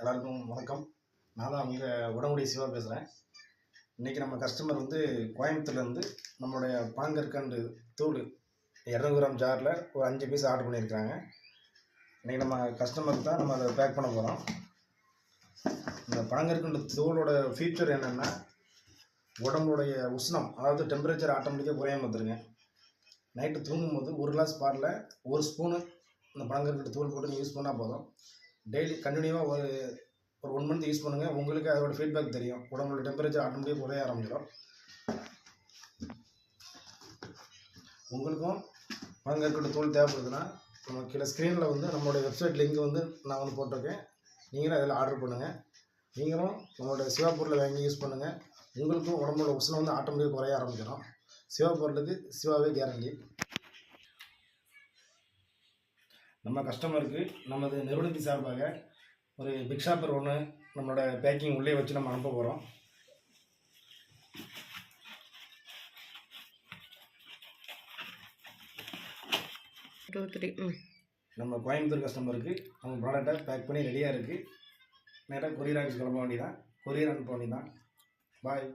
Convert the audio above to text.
எல்லாருக்கும் வணக்கம். நான் தான் உங்கள் உடம்புடைய சிவா பேசுகிறேன். இன்றைக்கி நம்ம கஸ்டமர் வந்து கோயம்புத்தூர்லேருந்து நம்மளுடைய பனங்கற்கண்டு தூள் 200 கிராம் ஜாரில் ஒரு 5 பீஸ் ஆர்டர் பண்ணியிருக்காங்க. இன்றைக்கி நம்ம கஸ்டமருக்கு தான் நம்ம அதை பேக் பண்ண போகிறோம். இந்த பனங்கற்கண்டு தூளோட ஃபீச்சர் என்னென்னா, உடம்புடைய உஷ்ணம், அதாவது டெம்பரேச்சர் ஆட்டோமேட்டிக்காக குறையாமல் வந்துருங்க. நைட்டு தூங்கும்போது ஒரு கிளாஸ் பாலில் 1 ஸ்பூனு இந்த பனங்கற்கண்டு தூள் போட்டு யூஸ் பண்ணால் போதும். டெய்லி கண்டினியூவாக ஒரு 1 மந்த் யூஸ் பண்ணுங்கள். உங்களுக்கு அதோட ஃபீட்பேக் தெரியும். உடம்போட டெம்பரேச்சர் ஆட்டோமேட்டிக்காக குறைய ஆரம்பிச்சிடும். உங்களுக்கும் பனங்கற்கண்டு தூள் தேவைப்படுதுன்னா நம்ம கீழே ஸ்க்ரீனில் வந்து நம்மளுடைய வெப்சைட் லிங்க் வந்து நான் வந்து போட்டிருக்கேன். நீங்களும் அதில் ஆர்டர் பண்ணுங்கள். நீங்களும் நம்மளோட சிவா பொருளை வாங்கி யூஸ் பண்ணுங்கள். உங்களுக்கும் உடம்போட உஷ்ணம் வந்து ஆட்டோமேட்டிக்காக குறைய ஆரம்பிச்சிடும். சிவா பொருளுக்கு சிவாவே கேரண்டி. நம்ம கஸ்டமருக்கு நமது நிறுவனத்தின் சார்பாக ஒரு பிக் ஷாப்பர் ஒன்று நம்மளோட பேக்கிங் உள்ளே வச்சு நம்ம அனுப்ப போகிறோம். நம்ம கோயம்புத்தூர் கஸ்டமருக்கு நம்ம ப்ராடக்டை பேக் பண்ணி ரெடியாக இருக்குது. நேராக கொரியர் ஆஃபீஸ் கிளம்ப வேண்டியதான். கொரியர் அனுப்ப வேண்டியதான். பாய்.